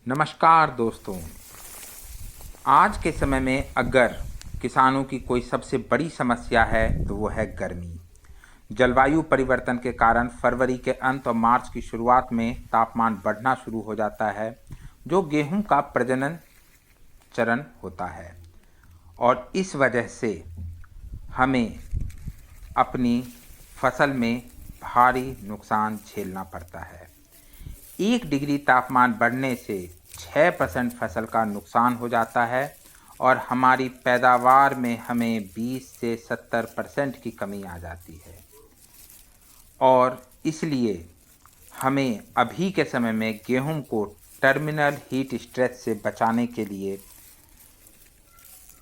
नमस्कार दोस्तों। आज के समय में अगर किसानों की कोई सबसे बड़ी समस्या है तो वो है गर्मी। जलवायु परिवर्तन के कारण फरवरी के अंत और मार्च की शुरुआत में तापमान बढ़ना शुरू हो जाता है, जो गेहूं का प्रजनन चरण होता है और इस वजह से हमें अपनी फसल में भारी नुकसान झेलना पड़ता है। 1 डिग्री तापमान बढ़ने से 6% फसल का नुकसान हो जाता है और हमारी पैदावार में हमें 20 से 70% की कमी आ जाती है। और इसलिए हमें अभी के समय में गेहूं को टर्मिनल हीट स्ट्रेस से बचाने के लिए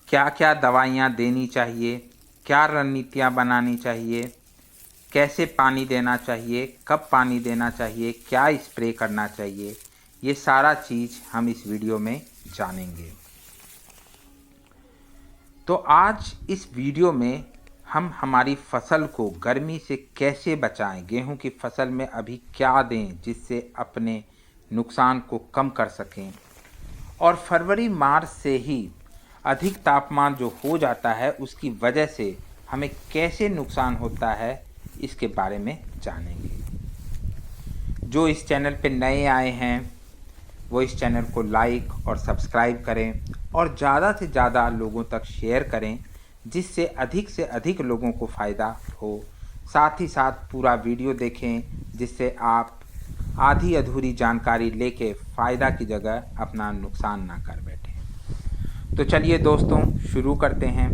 क्या क्या दवाइयां देनी चाहिए, क्या रणनीतियां बनानी चाहिए, कैसे पानी देना चाहिए, कब पानी देना चाहिए, क्या स्प्रे करना चाहिए, ये सारा चीज़ हम इस वीडियो में जानेंगे। तो आज इस वीडियो में हम हमारी फसल को गर्मी से कैसे बचाएं, गेहूं की फसल में अभी क्या दें जिससे अपने नुकसान को कम कर सकें, और फरवरी मार्च से ही अधिक तापमान जो हो जाता है उसकी वजह से हमें कैसे नुकसान होता है, इसके बारे में जानेंगे। जो इस चैनल पे नए आए हैं वो इस चैनल को लाइक और सब्सक्राइब करें और ज़्यादा से ज़्यादा लोगों तक शेयर करें, जिससे अधिक से अधिक लोगों को फ़ायदा हो। साथ ही साथ पूरा वीडियो देखें, जिससे आप आधी अधूरी जानकारी लेके फ़ायदा की जगह अपना नुकसान ना कर बैठें। तो चलिए दोस्तों, शुरू करते हैं।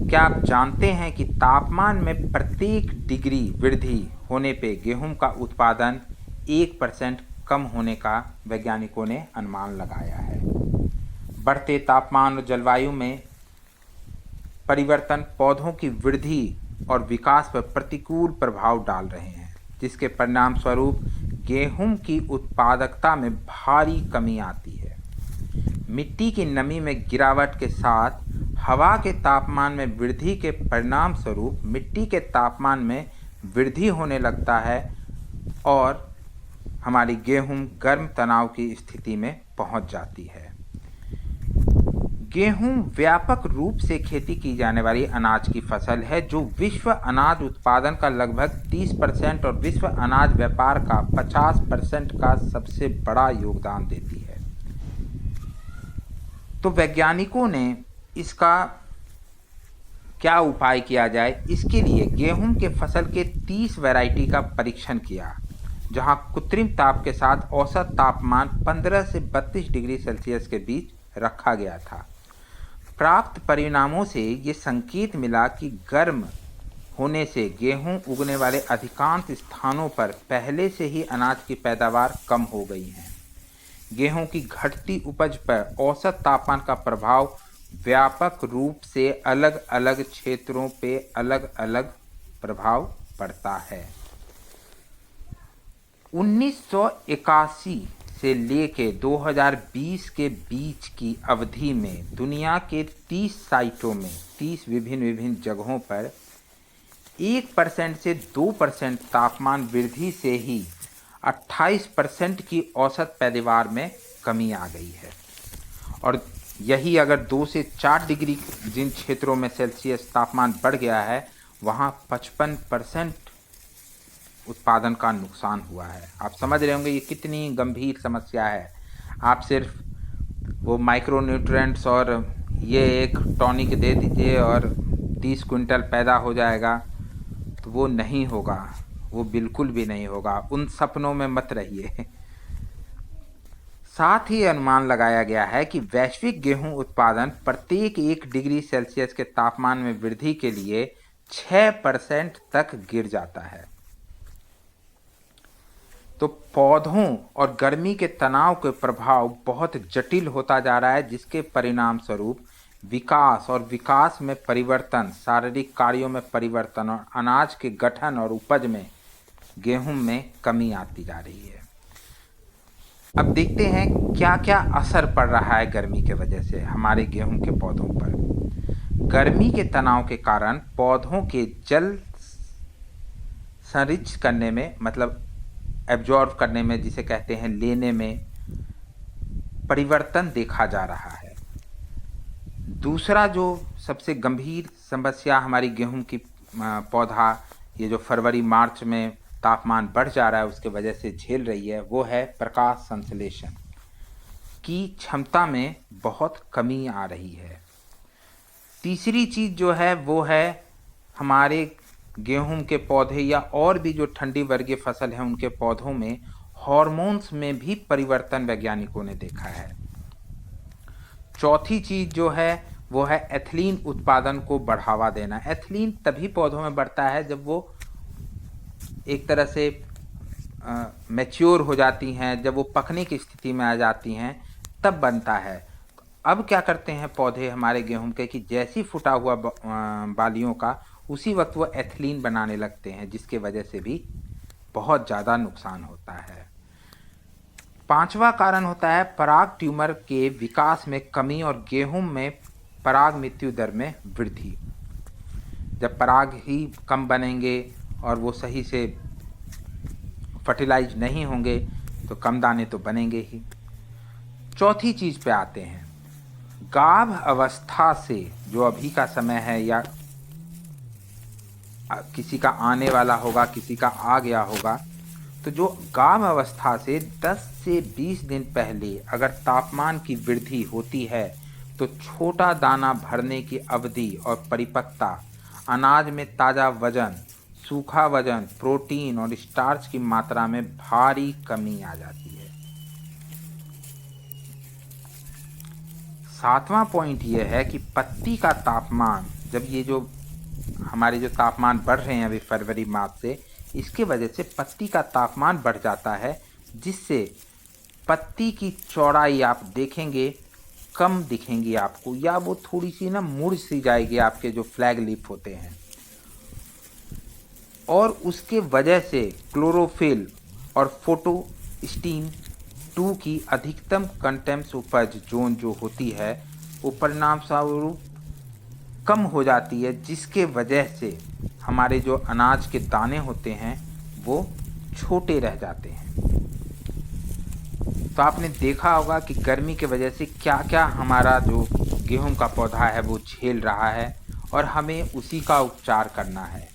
क्या आप जानते हैं कि तापमान में प्रत्येक डिग्री वृद्धि होने पे गेहूं का उत्पादन 1% कम होने का वैज्ञानिकों ने अनुमान लगाया है। बढ़ते तापमान और जलवायु में परिवर्तन पौधों की वृद्धि और विकास पर प्रतिकूल प्रभाव डाल रहे हैं, जिसके परिणाम स्वरूप गेहूं की उत्पादकता में भारी कमी आती है। मिट्टी की नमी में गिरावट के साथ हवा के तापमान में वृद्धि के परिणाम स्वरूप मिट्टी के तापमान में वृद्धि होने लगता है और हमारी गेहूं गर्म तनाव की स्थिति में पहुंच जाती है। गेहूं व्यापक रूप से खेती की जाने वाली अनाज की फसल है, जो विश्व अनाज उत्पादन का लगभग 30% और विश्व अनाज व्यापार का 50% का सबसे बड़ा योगदान देती है। तो वैज्ञानिकों ने इसका क्या उपाय किया जाए, इसके लिए गेहूं के फसल के 30 वैरायटी का परीक्षण किया, जहां कृत्रिम ताप के साथ औसत तापमान 15 से 32 डिग्री सेल्सियस के बीच रखा गया था। प्राप्त परिणामों से ये संकेत मिला कि गर्म होने से गेहूं उगने वाले अधिकांश स्थानों पर पहले से ही अनाज की पैदावार कम हो गई है। गेहूं की घटती उपज पर औसत तापमान का प्रभाव व्यापक रूप से अलग अलग क्षेत्रों पे अलग अलग प्रभाव पड़ता है। 1981 से लेके 2020 के बीच की अवधि में दुनिया के 30 साइटों में 30 विभिन्न जगहों पर 1% से 2% तापमान वृद्धि से ही 28% की औसत पैदावार में कमी आ गई है। और यही अगर 2 से 4 डिग्री जिन क्षेत्रों में सेल्सियस तापमान बढ़ गया है, वहाँ 55% उत्पादन का नुकसान हुआ है। आप समझ रहे होंगे ये कितनी गंभीर समस्या है। आप सिर्फ वो माइक्रो न्यूट्रिएंट्स और ये एक टॉनिक दे दीजिए और 30 क्विंटल पैदा हो जाएगा, तो वो नहीं होगा, वो बिल्कुल भी नहीं होगा। उन सपनों में मत रहिए। साथ ही अनुमान लगाया गया है कि वैश्विक गेहूं उत्पादन प्रत्येक 1 डिग्री सेल्सियस के तापमान में वृद्धि के लिए 6% तक गिर जाता है। तो पौधों और गर्मी के तनाव के प्रभाव बहुत जटिल होता जा रहा है, जिसके परिणाम स्वरूप विकास में परिवर्तन, शारीरिक कार्यों में परिवर्तन और अनाज के गठन और उपज में गेहूं में कमी आती जा रही है। अब देखते हैं क्या क्या असर पड़ रहा है गर्मी के वजह से हमारे गेहूं के पौधों पर। गर्मी के तनाव के कारण पौधों के जल संरिच करने में, मतलब एब्जॉर्ब करने में, जिसे कहते हैं लेने में, परिवर्तन देखा जा रहा है। दूसरा जो सबसे गंभीर समस्या हमारी गेहूं की पौधा ये जो फरवरी मार्च में तापमान बढ़ जा रहा है उसके वजह से झेल रही है, वो है प्रकाश संश्लेषण की क्षमता में बहुत कमी आ रही है। तीसरी चीज़ जो है वो है हमारे गेहूं के पौधे या और भी जो ठंडी वर्गीय फसल है उनके पौधों में हार्मोन्स में भी परिवर्तन वैज्ञानिकों ने देखा है। चौथी चीज़ जो है वो है एथिलीन उत्पादन को बढ़ावा देना। एथिलीन तभी पौधों में बढ़ता है जब वो एक तरह से मैच्योर हो जाती हैं, जब वो पकने की स्थिति में आ जाती हैं तब बनता है। अब क्या करते हैं पौधे हमारे गेहूं के कि जैसी फूटा हुआ बालियों का उसी वक्त वो एथिलीन बनाने लगते हैं, जिसके वजह से भी बहुत ज़्यादा नुकसान होता है। पांचवा कारण होता है पराग ट्यूमर के विकास में कमी और गेहूं में पराग मृत्यु दर में वृद्धि। जब पराग ही कम बनेंगे और वो सही से फर्टिलाइज नहीं होंगे तो कम दाने तो बनेंगे ही। चौथी चीज़ पे आते हैं, गाभ अवस्था से जो अभी का समय है या किसी का आने वाला होगा, किसी का आ गया होगा, तो जो गाभ अवस्था से 10 से 20 दिन पहले अगर तापमान की वृद्धि होती है तो छोटा दाना भरने की अवधि और परिपक्वता, अनाज में ताज़ा वजन, सूखा वजन, प्रोटीन और स्टार्च की मात्रा में भारी कमी आ जाती है। सातवां पॉइंट यह है कि पत्ती का तापमान, जब ये जो हमारे जो तापमान बढ़ रहे हैं अभी फरवरी मार्च से, इसके वजह से पत्ती का तापमान बढ़ जाता है, जिससे पत्ती की चौड़ाई आप देखेंगे कम दिखेंगी आपको, या वो थोड़ी सी ना मुड़ सी जाएगी आपके जो फ्लैग लीफ होते हैं। और उसके वजह से क्लोरोफिल और फोटोस्टीन 2 की अधिकतम कंटेम्स उपज जोन जो होती है वो परिणाम स्वरूप कम हो जाती है, जिसके वजह से हमारे जो अनाज के दाने होते हैं वो छोटे रह जाते हैं। तो आपने देखा होगा कि गर्मी के वजह से क्या क्या हमारा जो गेहूं का पौधा है वो झेल रहा है और हमें उसी का उपचार करना है।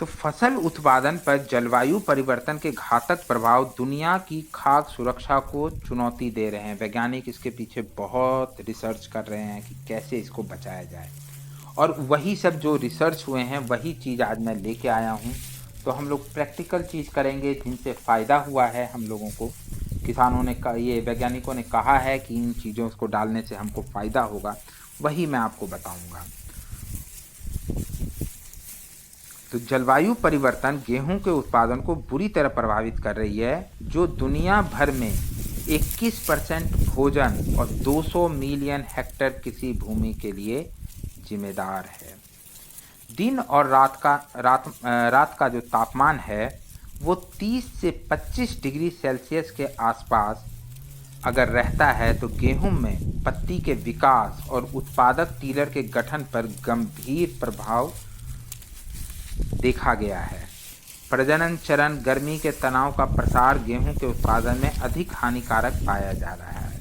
तो फसल उत्पादन पर जलवायु परिवर्तन के घातक प्रभाव दुनिया की खाद्य सुरक्षा को चुनौती दे रहे हैं। वैज्ञानिक इसके पीछे बहुत रिसर्च कर रहे हैं कि कैसे इसको बचाया जाए, और वही सब जो रिसर्च हुए हैं वही चीज़ आज मैं लेके आया हूँ। तो हम लोग प्रैक्टिकल चीज़ करेंगे जिनसे फ़ायदा हुआ है हम लोगों को। किसानों ने ये वैज्ञानिकों ने कहा है कि इन चीज़ों को डालने से हमको फ़ायदा होगा, वही मैं आपको बताऊँगा। तो जलवायु परिवर्तन गेहूं के उत्पादन को बुरी तरह प्रभावित कर रही है, जो दुनिया भर में 21% भोजन और 200 मिलियन हेक्टेयर कृषि भूमि के लिए जिम्मेदार है। दिन और रात का जो तापमान है वो 30 से 25 डिग्री सेल्सियस के आसपास अगर रहता है तो गेहूं में पत्ती के विकास और उत्पादक टीलर के गठन पर गंभीर प्रभाव देखा गया है। प्रजनन चरण गर्मी के तनाव का प्रसार गेहूं के उत्पादन में अधिक हानिकारक पाया जा रहा है।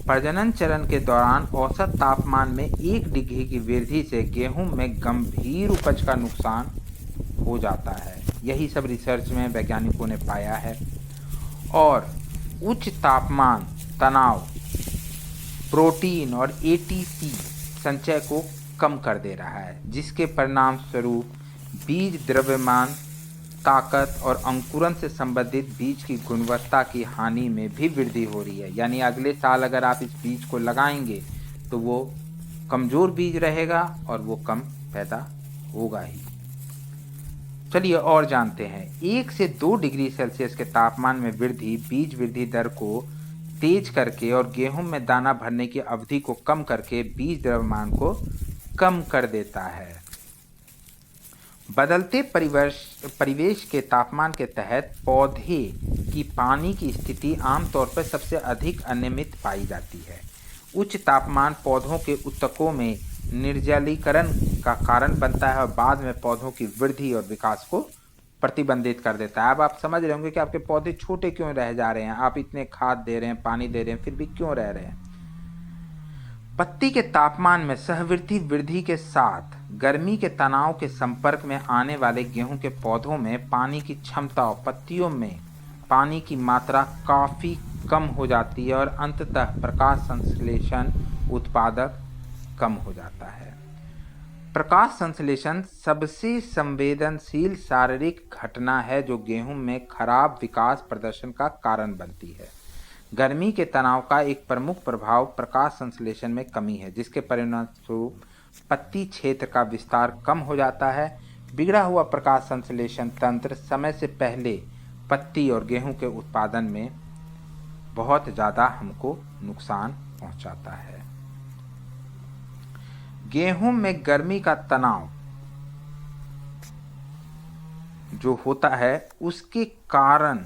प्रजनन चरण के दौरान औसत तापमान में 1 डिग्री की वृद्धि से गेहूं में गंभीर उपज का नुकसान हो जाता है। यही सब रिसर्च में वैज्ञानिकों ने पाया है। और उच्च तापमान तनाव प्रोटीन और एटीपी संचय को कम कर दे रहा है, जिसके परिणाम स्वरूप बीज द्रव्यमान, ताकत और अंकुरन से संबंधित बीज की गुणवत्ता की हानि में भी वृद्धि हो रही है। यानी अगले साल अगर आप इस बीज को लगाएंगे तो वो कमज़ोर बीज रहेगा और वो कम पैदा होगा ही। चलिए और जानते हैं। 1 से 2 डिग्री सेल्सियस के तापमान में वृद्धि बीज वृद्धि दर को तेज करके और गेहूं में दाना भरने की अवधि को कम करके बीज द्रव्यमान को कम कर देता है। बदलते परिवेश के तापमान के तहत पौधे की पानी की स्थिति आमतौर पर सबसे अधिक अनियमित पाई जाती है। उच्च तापमान पौधों के ऊतकों में निर्जलीकरण का कारण बनता है और बाद में पौधों की वृद्धि और विकास को प्रतिबंधित कर देता है। अब आप समझ रहे होंगे कि आपके पौधे छोटे क्यों रह जा रहे हैं, आप इतने खाद दे रहे हैं, पानी दे रहे हैं, फिर भी क्यों रह रहे हैं। पत्ती के तापमान में सहवर्ती वृद्धि के साथ गर्मी के तनाव के संपर्क में आने वाले गेहूं के पौधों में पानी की क्षमता और पत्तियों में पानी की मात्रा काफ़ी कम हो जाती है और अंततः प्रकाश संश्लेषण उत्पादक कम हो जाता है। प्रकाश संश्लेषण सबसे संवेदनशील शारीरिक घटना है जो गेहूं में खराब विकास प्रदर्शन का कारण बनती है। गर्मी के तनाव का एक प्रमुख प्रभाव प्रकाश संश्लेषण में कमी है, जिसके परिणामस्वरूप पत्ती क्षेत्र का विस्तार कम हो जाता है। बिगड़ा हुआ प्रकाश संश्लेषण तंत्र समय से पहले पत्ती और गेहूं के उत्पादन में बहुत ज़्यादा हमको नुकसान पहुंचाता है। गेहूं में गर्मी का तनाव जो होता है उसके कारण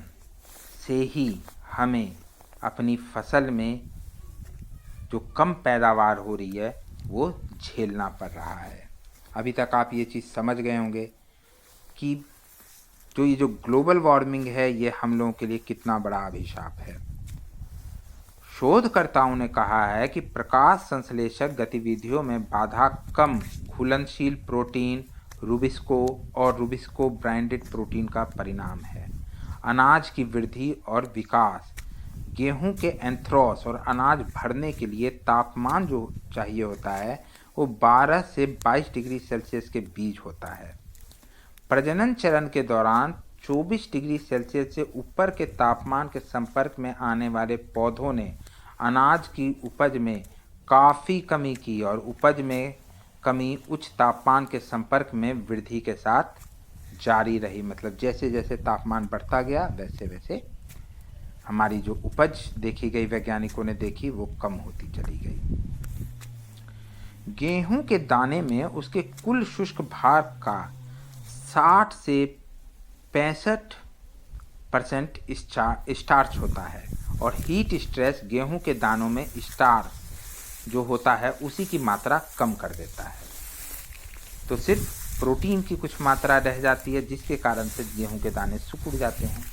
से ही हमें अपनी फसल में जो कम पैदावार हो रही है वो झेलना पड़ रहा है। अभी तक आप ये चीज़ समझ गए होंगे कि ये जो ग्लोबल वार्मिंग है ये हम लोगों के लिए कितना बड़ा अभिशाप है। शोधकर्ताओं ने कहा है कि प्रकाश संश्लेषक गतिविधियों में बाधा कम घुलनशील प्रोटीन रूबिस्को और रूबिस्को ब्रांडेड प्रोटीन का परिणाम है। अनाज की वृद्धि और विकास, गेहूं के एंथ्रोस और अनाज भरने के लिए तापमान जो चाहिए होता है वो 12 से 22 डिग्री सेल्सियस के बीच होता है। प्रजनन चरण के दौरान 24 डिग्री सेल्सियस से ऊपर के तापमान के संपर्क में आने वाले पौधों ने अनाज की उपज में काफ़ी कमी की और उपज में कमी उच्च तापमान के संपर्क में वृद्धि के साथ जारी रही। मतलब जैसे जैसे तापमान बढ़ता गया वैसे वैसे हमारी जो उपज देखी गई, वैज्ञानिकों ने देखी, वो कम होती चली गई। गेहूं के दाने में उसके कुल शुष्क भाग का 60 से 65% स्टार्च होता है और हीट स्ट्रेस गेहूं के दानों में स्टार्च जो होता है उसी की मात्रा कम कर देता है। तो सिर्फ प्रोटीन की कुछ मात्रा रह जाती है जिसके कारण से गेहूं के दाने सिकुड़ जाते हैं।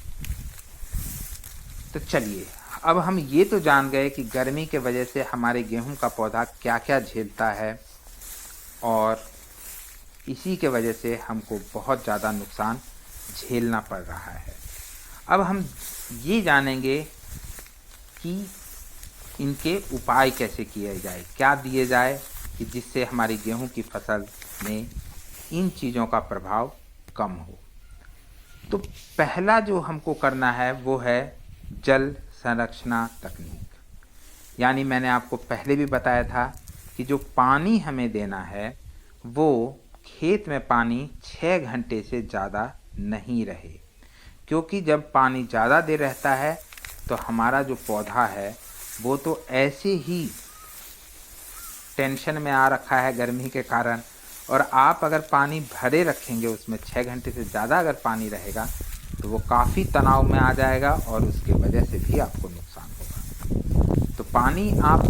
तो चलिए अब हम ये तो जान गए कि गर्मी के वजह से हमारे गेहूं का पौधा क्या क्या झेलता है और इसी के वजह से हमको बहुत ज़्यादा नुकसान झेलना पड़ रहा है। अब हम ये जानेंगे कि इनके उपाय कैसे किए जाए, क्या दिए जाए कि जिससे हमारी गेहूं की फसल में इन चीज़ों का प्रभाव कम हो। तो पहला जो हमको करना है वो है जल संरक्षण तकनीक। यानी मैंने आपको पहले भी बताया था कि जो पानी हमें देना है वो खेत में पानी 6 घंटे से ज़्यादा नहीं रहे, क्योंकि जब पानी ज़्यादा देर रहता है तो हमारा जो पौधा है वो तो ऐसे ही टेंशन में आ रखा है गर्मी के कारण, और आप अगर पानी भरे रखेंगे उसमें 6 घंटे से ज़्यादा अगर पानी रहेगा तो वो काफ़ी तनाव में आ जाएगा और उसके वजह से भी आपको नुकसान होगा। तो पानी आप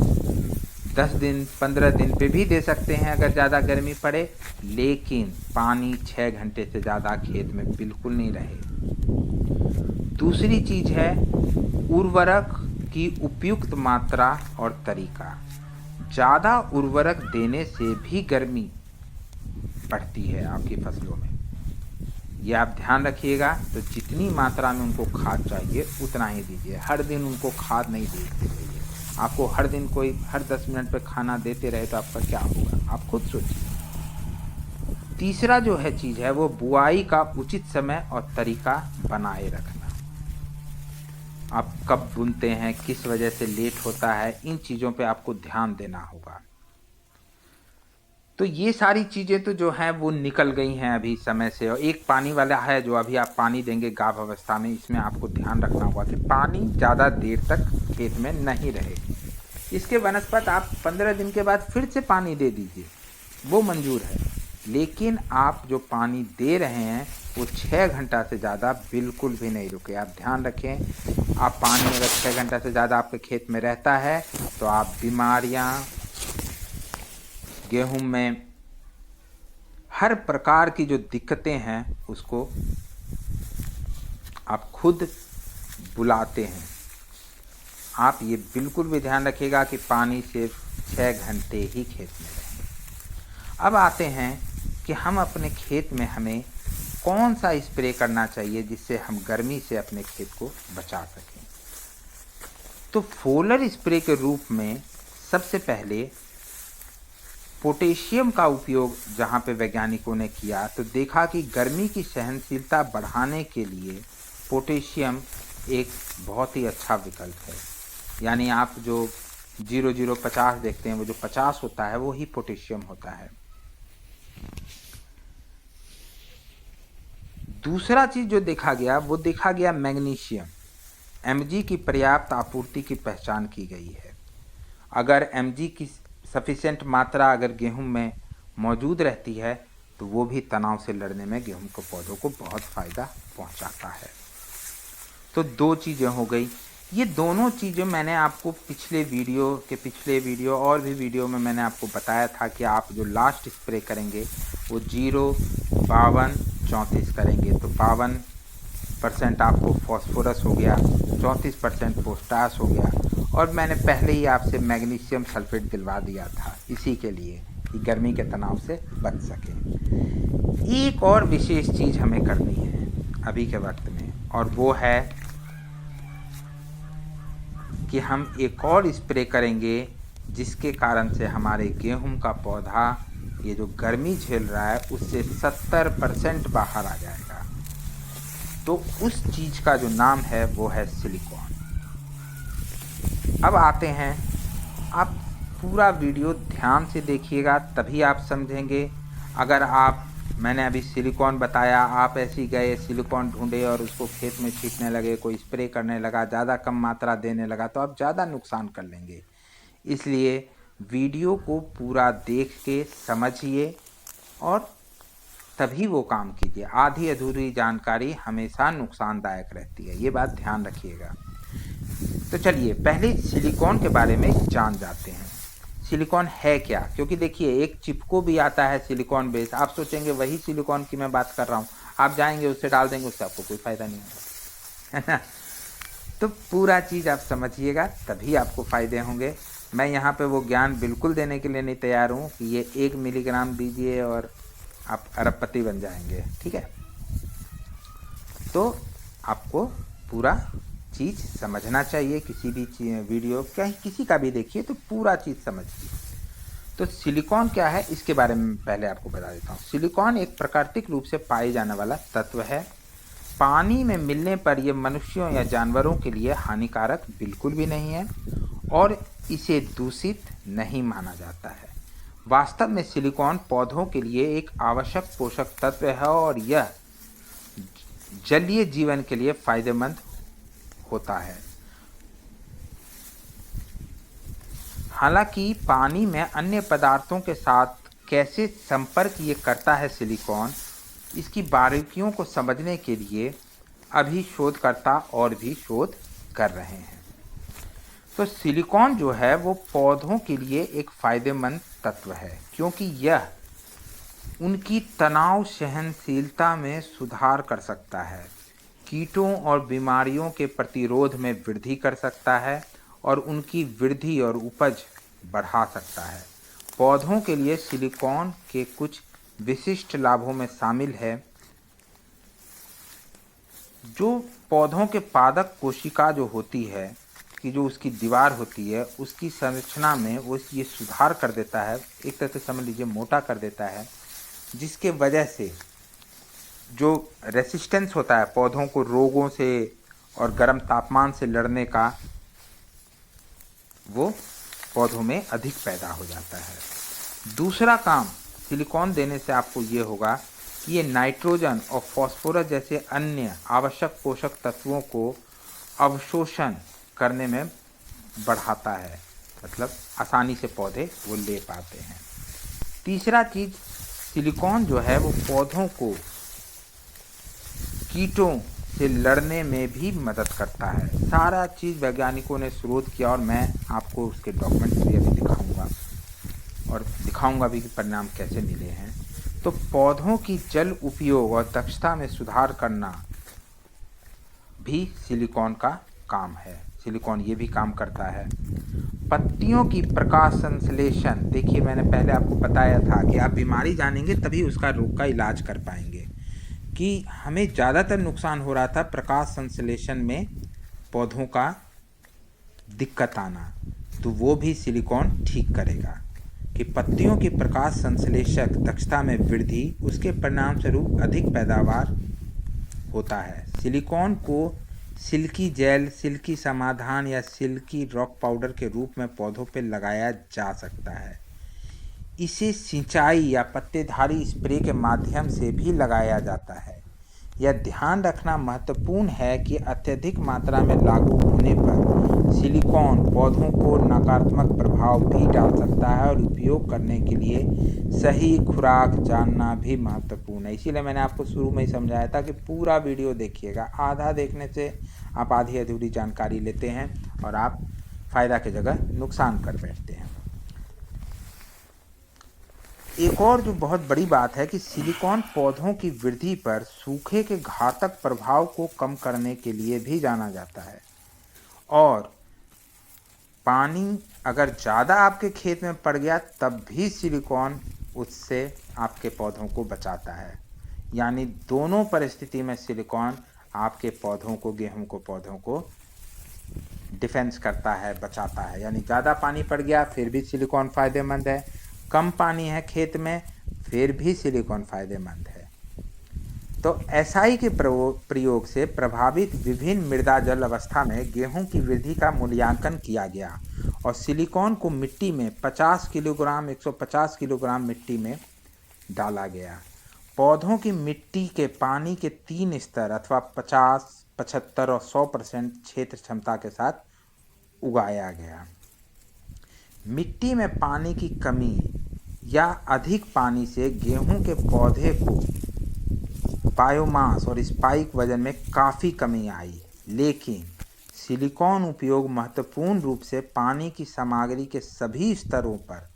10 दिन 15 दिन पे भी दे सकते हैं अगर ज़्यादा गर्मी पड़े, लेकिन पानी 6 घंटे से ज़्यादा खेत में बिल्कुल नहीं रहे। दूसरी चीज़ है उर्वरक की उपयुक्त मात्रा और तरीका। ज़्यादा उर्वरक देने से भी गर्मी बढ़ती है आपकी फसलों में, ये आप ध्यान रखिएगा। तो जितनी मात्रा में उनको खाद चाहिए उतना ही दीजिए। हर दिन उनको खाद नहीं देते रहिए। आपको हर दिन कोई हर 10 मिनट पे खाना देते रहे तो आपका क्या होगा, आप खुद सोचिए। तीसरा जो है चीज़ है वो बुआई का उचित समय और तरीका बनाए रखना। आप कब बुनते हैं, किस वजह से लेट होता है, इन चीज़ों पे आपको ध्यान देना होगा। तो ये सारी चीज़ें तो जो हैं वो निकल गई हैं अभी समय से। और एक पानी वाला है जो अभी आप पानी देंगे गाभ अवस्था में, इसमें आपको ध्यान रखना होगा कि पानी ज़्यादा देर तक खेत में नहीं रहे। इसके वनस्पत आप 15 दिन के बाद फिर से पानी दे दीजिए, वो मंजूर है, लेकिन आप जो पानी दे रहे हैं वो 6 घंटा से ज़्यादा बिल्कुल भी नहीं रुके। आप ध्यान रखें, आप पानी अगर 6 घंटा से ज़्यादा आपके खेत में रहता है तो आप बीमारियाँ, गेहूं में हर प्रकार की जो दिक्कतें हैं उसको आप खुद बुलाते हैं। आप ये बिल्कुल भी ध्यान रखिएगा कि पानी सिर्फ 6 घंटे ही खेत में रहे। अब आते हैं कि हम अपने खेत में हमें कौन सा स्प्रे करना चाहिए जिससे हम गर्मी से अपने खेत को बचा सकें। तो फोलर स्प्रे के रूप में सबसे पहले पोटेशियम का उपयोग जहाँ पे वैज्ञानिकों ने किया तो देखा कि गर्मी की सहनशीलता बढ़ाने के लिए पोटेशियम एक बहुत ही अच्छा विकल्प है। यानी आप जो 0050 देखते हैं, वो जो 50 होता है वो ही पोटेशियम होता है। दूसरा चीज जो देखा गया वो देखा गया मैग्नीशियम। Mg की पर्याप्त आपूर्ति की पहचान की गई है। अगर Mg की सफिशिएंट मात्रा अगर गेहूं में मौजूद रहती है तो वो भी तनाव से लड़ने में गेहूं के पौधों को बहुत फायदा पहुंचाता है। तो दो चीज़ें हो गई। ये दोनों चीज़ें मैंने आपको पिछले वीडियो और भी वीडियो में मैंने आपको बताया था कि आप जो लास्ट स्प्रे करेंगे वो 0, 52, 34 करेंगे। तो 52% आपको फॉस्फोरस हो गया, 34% पोटाश हो गया, और मैंने पहले ही आपसे मैग्नीशियम सल्फेट दिलवा दिया था इसी के लिए कि गर्मी के तनाव से बच सके। एक और विशेष चीज़ हमें करनी है अभी के वक्त में, और वो है कि हम एक और स्प्रे करेंगे जिसके कारण से हमारे गेहूं का पौधा ये जो गर्मी झेल रहा है उससे 70% बाहर आ जाएगा। तो उस चीज़ का जो नाम है वो है सिलिकॉन। अब आते हैं, आप पूरा वीडियो ध्यान से देखिएगा तभी आप समझेंगे। अगर मैंने अभी सिलिकॉन बताया, आप ऐसे ही गए सिलिकॉन ढूंढे और उसको खेत में छींटने लगे, कोई स्प्रे करने लगा, ज़्यादा कम मात्रा देने लगा, तो आप ज़्यादा नुकसान कर लेंगे। इसलिए वीडियो को पूरा देख के समझिए और तभी वो काम कीजिए। आधी अधूरी जानकारी हमेशा नुकसानदायक रहती है, ये बात ध्यान रखिएगा। तो चलिए पहले सिलिकॉन के बारे में जान जाते हैं। सिलिकॉन है क्या? क्योंकि देखिए एक चिपको भी आता है सिलिकॉन बेस, आप सोचेंगे वही सिलिकॉन की मैं बात कर रहा हूँ, आप जाएंगे उससे डाल देंगे, उससे आपको कोई फायदा नहीं होगा, है ना। तो पूरा चीज़ आप समझिएगा तभी आपको फायदे होंगे। मैं यहाँ पे वो ज्ञान बिल्कुल देने के लिए नहीं तैयार हूँ कि ये 1 मिलीग्राम दीजिए और आप अरबपति बन जाएंगे, ठीक है। तो आपको पूरा चीज़ समझना चाहिए, किसी भी वीडियो कहीं किसी का भी देखिए तो पूरा चीज़ समझिए। तो सिलिकॉन क्या है इसके बारे में पहले आपको बता देता हूँ। सिलिकॉन एक प्राकृतिक रूप से पाए जाने वाला तत्व है। पानी में मिलने पर यह मनुष्यों या जानवरों के लिए हानिकारक बिल्कुल भी नहीं है और इसे दूषित नहीं माना जाता है। वास्तव में सिलिकॉन पौधों के लिए एक आवश्यक पोषक तत्व है और यह जलीय जीवन के लिए फायदेमंद होता है। हालांकि पानी में अन्य पदार्थों के साथ कैसे संपर्क ये करता है सिलिकॉन, इसकी बारीकियों को समझने के लिए अभी शोधकर्ता और भी शोध कर रहे हैं। तो सिलिकॉन जो है वो पौधों के लिए एक फायदेमंद तत्व है क्योंकि यह उनकी तनाव सहनशीलता में सुधार कर सकता है, कीटों और बीमारियों के प्रतिरोध में वृद्धि कर सकता है और उनकी वृद्धि और उपज बढ़ा सकता है। पौधों के लिए सिलिकॉन के कुछ विशिष्ट लाभों में शामिल है। जो पौधों के पादप कोशिका जो होती है कि जो उसकी दीवार होती है उसकी संरचना में वो ये सुधार कर देता है, एक तरह से समझ लीजिए मोटा कर देता है, जिसके वजह से जो रेसिस्टेंस होता है पौधों को रोगों से और गर्म तापमान से लड़ने का, वो पौधों में अधिक पैदा हो जाता है। दूसरा काम सिलिकॉन देने से आपको ये होगा कि ये नाइट्रोजन और फास्फोरस जैसे अन्य आवश्यक पोषक तत्वों को अवशोषण करने में बढ़ाता है, मतलब आसानी से पौधे वो ले पाते हैं। तीसरा चीज़ सिलिकॉन जो है वो पौधों को कीटों से लड़ने में भी मदद करता है। सारा चीज़ वैज्ञानिकों ने शोध किया और मैं आपको उसके डॉक्यूमेंट्स भी अभी दिखाऊंगा और दिखाऊंगा भी कि परिणाम कैसे मिले हैं। तो पौधों की जल उपयोग और दक्षता में सुधार करना भी सिलिकॉन का काम है। सिलिकॉन ये भी काम करता है। पत्तियों की प्रकाश संश्लेषण, देखिए मैंने पहले आपको बताया था कि आप बीमारी जानेंगे तभी उसका रोग का इलाज कर पाएंगे, कि हमें ज़्यादातर नुकसान हो रहा था प्रकाश संश्लेषण में पौधों का दिक्कत आना, तो वो भी सिलिकॉन ठीक करेगा कि पत्तियों की प्रकाश संश्लेषक दक्षता में वृद्धि, उसके परिणाम स्वरूप अधिक पैदावार होता है। सिलिकॉन को सिल्की जेल, सिल्की समाधान या सिल्की रॉक पाउडर के रूप में पौधों पर लगाया जा सकता है। इसे सिंचाई या पत्तेधारी स्प्रे के माध्यम से भी लगाया जाता है। यह ध्यान रखना महत्वपूर्ण है कि अत्यधिक मात्रा में लागू होने पर सिलिकॉन पौधों को नकारात्मक प्रभाव भी डाल सकता है और उपयोग करने के लिए सही खुराक जानना भी महत्वपूर्ण है। इसीलिए मैंने आपको शुरू में ही समझाया था कि पूरा वीडियो देखिएगा। आधा देखने से आप आधी अधूरी जानकारी लेते हैं और आप फ़ायदा की जगह नुकसान कर बैठते हैं। एक और जो बहुत बड़ी बात है कि सिलिकॉन पौधों की वृद्धि पर सूखे के घातक प्रभाव को कम करने के लिए भी जाना जाता है, और पानी अगर ज़्यादा आपके खेत में पड़ गया तब भी सिलिकॉन उससे आपके पौधों को बचाता है। यानी दोनों परिस्थिति में सिलिकॉन आपके पौधों को, गेहूं को पौधों को डिफेंस करता है, बचाता है। यानी ज़्यादा पानी पड़ गया फिर भी सिलिकॉन फ़ायदेमंद है, कम पानी है खेत में फिर भी सिलिकॉन फ़ायदेमंद है। तो एसआई के प्रयोग से प्रभावित विभिन्न मृदा जल अवस्था में गेहूं की वृद्धि का मूल्यांकन किया गया और सिलिकॉन को मिट्टी में 50 किलोग्राम 150 किलोग्राम मिट्टी में डाला गया। पौधों की मिट्टी के पानी के 3 स्तर अथवा 50, 75 और 100% क्षेत्र क्षमता के साथ उगाया गया। मिट्टी में पानी की कमी या अधिक पानी से गेहूं के पौधे को बायोमास और स्पाइक वजन में काफ़ी कमी आई, लेकिन सिलिकॉन उपयोग महत्वपूर्ण रूप से पानी की सामग्री के सभी स्तरों पर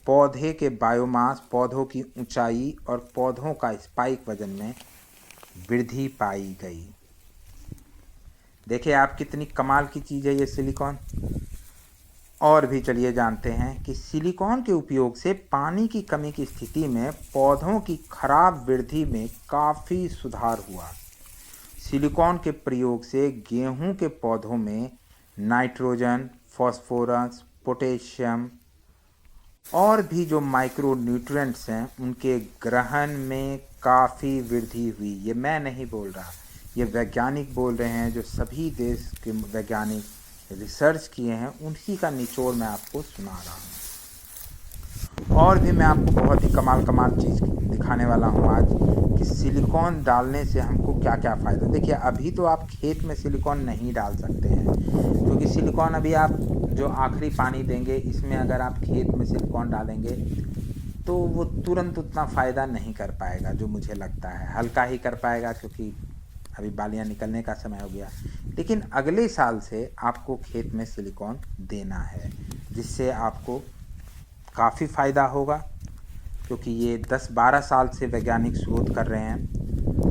पौधे के बायोमास, पौधों की ऊंचाई और पौधों का स्पाइक वजन में वृद्धि पाई गई। देखिए आप कितनी कमाल की चीज़ है ये सिलिकॉन। और भी चलिए जानते हैं कि सिलिकॉन के उपयोग से पानी की कमी की स्थिति में पौधों की खराब वृद्धि में काफ़ी सुधार हुआ। सिलिकॉन के प्रयोग से गेहूं के पौधों में नाइट्रोजन, फास्फोरस, पोटेशियम और भी जो माइक्रो न्यूट्रिएंट्स हैं उनके ग्रहण में काफ़ी वृद्धि हुई। ये मैं नहीं बोल रहा, ये वैज्ञानिक बोल रहे हैं, जो सभी देश के वैज्ञानिक रिसर्च किए हैं उनकी का निचोड़ मैं आपको सुना रहा हूँ। और भी मैं आपको बहुत ही कमाल चीज़ दिखाने वाला हूँ आज कि सिलिकॉन डालने से हमको क्या क्या फ़ायदा। देखिए अभी तो आप खेत में सिलिकॉन नहीं डाल सकते हैं, क्योंकि सिलिकॉन अभी आप जो आखिरी पानी देंगे इसमें अगर आप खेत में सिलिकॉन डालेंगे तो वो तुरंत उतना फ़ायदा नहीं कर पाएगा, जो मुझे लगता है हल्का ही कर पाएगा, क्योंकि अभी बालियाँ निकलने का समय हो गया। लेकिन अगले साल से आपको खेत में सिलिकॉन देना है, जिससे आपको काफ़ी फ़ायदा होगा, क्योंकि ये 10-12 साल से वैज्ञानिक शोध कर रहे हैं,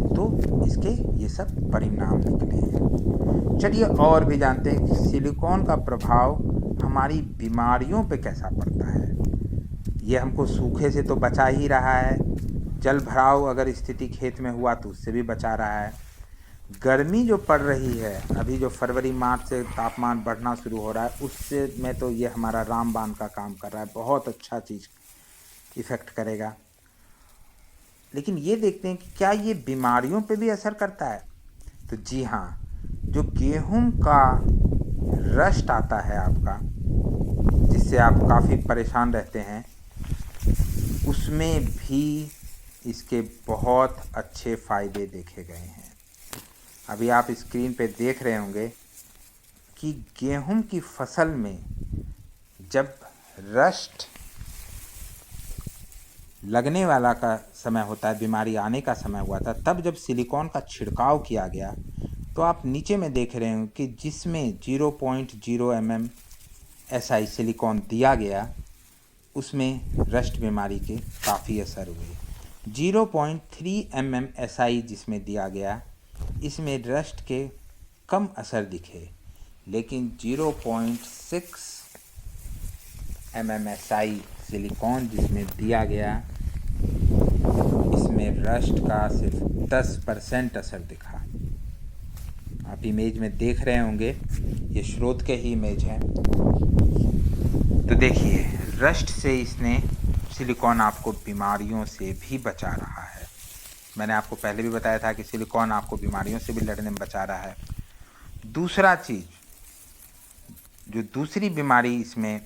तो इसके ये सब परिणाम निकले हैं। चलिए और भी जानते हैं कि सिलिकॉन का प्रभाव हमारी बीमारियों पे कैसा पड़ता है। ये हमको सूखे से तो बचा ही रहा है, जल भराव अगर स्थिति खेत में हुआ तो उससे भी बचा रहा है। गर्मी जो पड़ रही है अभी, जो फरवरी मार्च से तापमान बढ़ना शुरू हो रहा है, उससे में तो ये हमारा रामबाण का काम कर रहा है, बहुत अच्छा चीज़ इफ़ेक्ट करेगा। लेकिन ये देखते हैं कि क्या ये बीमारियों पे भी असर करता है। तो जी हाँ, जो गेहूं का रस्ट आता है आपका, जिससे आप काफ़ी परेशान रहते हैं, उसमें भी इसके बहुत अच्छे फ़ायदे देखे गए हैं। अभी आप स्क्रीन पे देख रहे होंगे कि गेहूं की फसल में जब रस्ट लगने वाला का समय होता है, बीमारी आने का समय हुआ था, तब जब सिलिकॉन का छिड़काव किया गया तो आप नीचे में देख रहे हो कि जिसमें 0.0 mm SI सिलिकॉन दिया गया, उसमें रस्ट बीमारी के काफ़ी असर हुए। 0.3 mm SI जिसमें दिया गया, इसमें रस्ट के कम असर दिखे, लेकिन 0.6 MMSI सिलिकॉन जिसमें दिया गया, इसमें रस्ट का सिर्फ 10% असर दिखा। आप इमेज में देख रहे होंगे, ये स्रोत के ही इमेज है। तो देखिए, रस्ट से इसने सिलिकॉन आपको बीमारियों से भी बचा रहा है। मैंने आपको पहले भी बताया था कि सिलिकॉन आपको बीमारियों से भी लड़ने में बचा रहा है। दूसरा चीज़, जो दूसरी बीमारी इसमें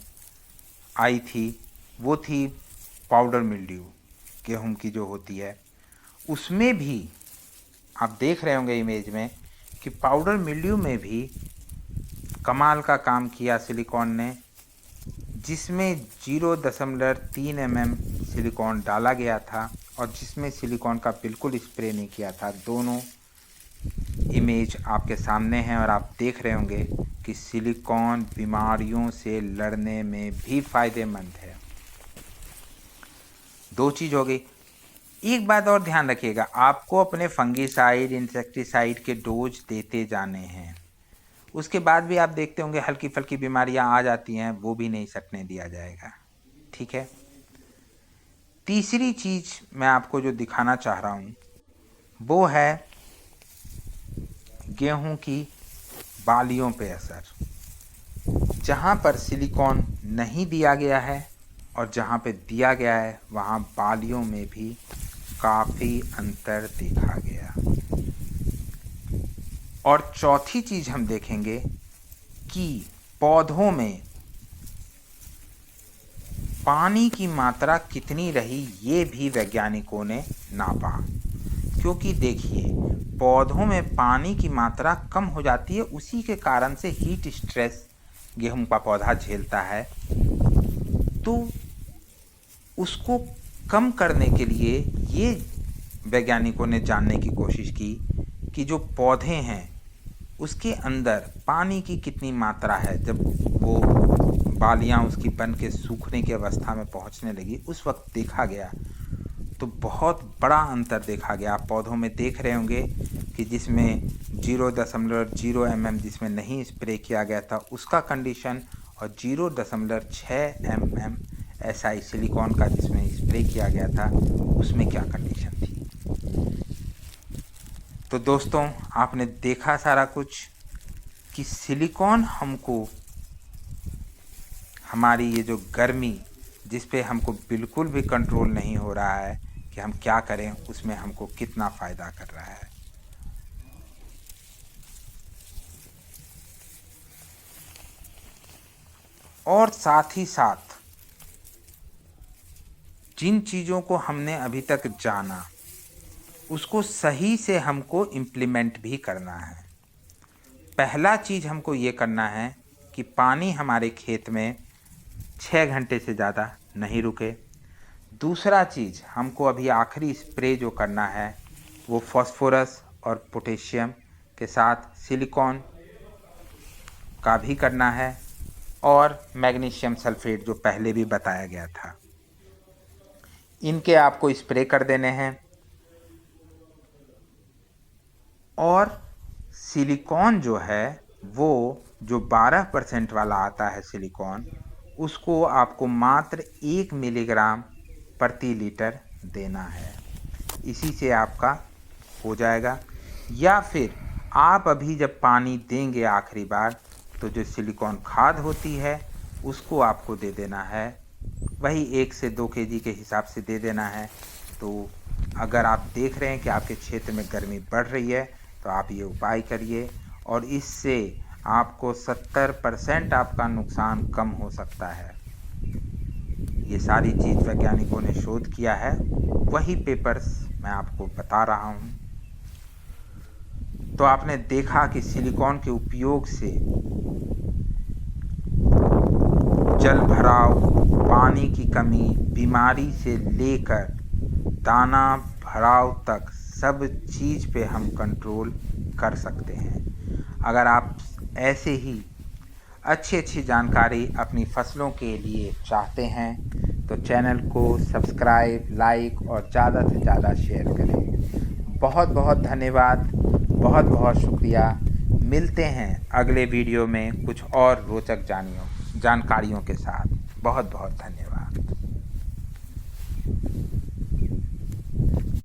आई थी वो थी पाउडर मिल्ड्यू, गेहूं की जो होती है, उसमें भी आप देख रहे होंगे इमेज में कि पाउडर मिल्ड्यू में भी कमाल का काम किया सिलिकॉन ने, जिसमें 0.3 mm सिलिकॉन डाला गया था और जिसमें सिलिकॉन का बिल्कुल स्प्रे नहीं किया था। दोनों इमेज आपके सामने हैं और आप देख रहे होंगे कि सिलिकॉन बीमारियों से लड़ने में भी फ़ायदेमंद है। दो चीज़ हो गई। एक बात और ध्यान रखिएगा, आपको अपने फंगीसाइड, इंसेक्टिसाइड के डोज देते जाने हैं। उसके बाद भी आप देखते होंगे हल्की फल्की बीमारियां आ जाती हैं, वो भी नहीं सटने दिया जाएगा। ठीक है। तीसरी चीज़ मैं आपको जो दिखाना चाह रहा हूँ वो है गेहूं की बालियों पे असर। जहाँ पर सिलिकॉन नहीं दिया गया है और जहाँ पे दिया गया है, वहाँ बालियों में भी काफ़ी अंतर देखा गया। और चौथी चीज़ हम देखेंगे कि पौधों में पानी की मात्रा कितनी रही, ये भी वैज्ञानिकों ने नापा। क्योंकि देखिए, पौधों में पानी की मात्रा कम हो जाती है, उसी के कारण से हीट स्ट्रेस गेहूं का पौधा झेलता है। तो उसको कम करने के लिए ये वैज्ञानिकों ने जानने की कोशिश की कि जो पौधे हैं उसके अंदर पानी की कितनी मात्रा है। जब वो बालियां उसकी बन के सूखने की अवस्था में पहुंचने लगी, उस वक्त देखा गया तो बहुत बड़ा अंतर देखा गया। आप पौधों में देख रहे होंगे कि जिसमें 0.0 mm जिसमें नहीं स्प्रे किया गया था उसका कंडीशन, और 0.6 mm SI सिलिकॉन का जिसमें स्प्रे किया गया था उसमें क्या कंडीशन थी। तो दोस्तों, आपने देखा सारा कुछ कि सिलिकॉन हमको, हमारी ये जो गर्मी जिस पे हमको बिल्कुल भी कंट्रोल नहीं हो रहा है कि हम क्या करें, उसमें हमको कितना फ़ायदा कर रहा है। और साथ ही साथ जिन चीज़ों को हमने अभी तक जाना उसको सही से हमको इम्प्लीमेंट भी करना है। पहला चीज़ हमको ये करना है कि पानी हमारे खेत में 6 घंटे से ज़्यादा नहीं रुके। दूसरा चीज़, हमको अभी आखिरी स्प्रे जो करना है वो फास्फोरस और पोटेशियम के साथ सिलिकॉन का भी करना है, और मैग्नीशियम सल्फेट जो पहले भी बताया गया था, इनके आपको स्प्रे कर देने हैं। और सिलिकॉन जो है वो जो 12% वाला आता है सिलिकॉन, उसको आपको मात्र 1 मिलीग्राम प्रति लीटर देना है। इसी से आपका हो जाएगा। या फिर आप अभी जब पानी देंगे आखिरी बार, तो जो सिलिकॉन खाद होती है उसको आपको दे देना है, वही 1 से 2 kg के हिसाब से दे देना है। तो अगर आप देख रहे हैं कि आपके क्षेत्र में गर्मी बढ़ रही है तो आप ये उपाय करिए, और इससे आपको 70% आपका नुकसान कम हो सकता है। ये सारी चीज़ वैज्ञानिकों ने शोध किया है, वही पेपर्स मैं आपको बता रहा हूँ। तो आपने देखा कि सिलिकॉन के उपयोग से जल भराव, पानी की कमी, बीमारी से लेकर दाना भराव तक सब चीज़ पे हम कंट्रोल कर सकते हैं। अगर आप ऐसे ही अच्छी जानकारी अपनी फसलों के लिए चाहते हैं तो चैनल को सब्सक्राइब, लाइक और ज़्यादा से ज़्यादा शेयर करें। बहुत बहुत धन्यवाद, बहुत बहुत शुक्रिया। मिलते हैं अगले वीडियो में कुछ और रोचक जानकारियों के साथ। बहुत बहुत धन्यवाद।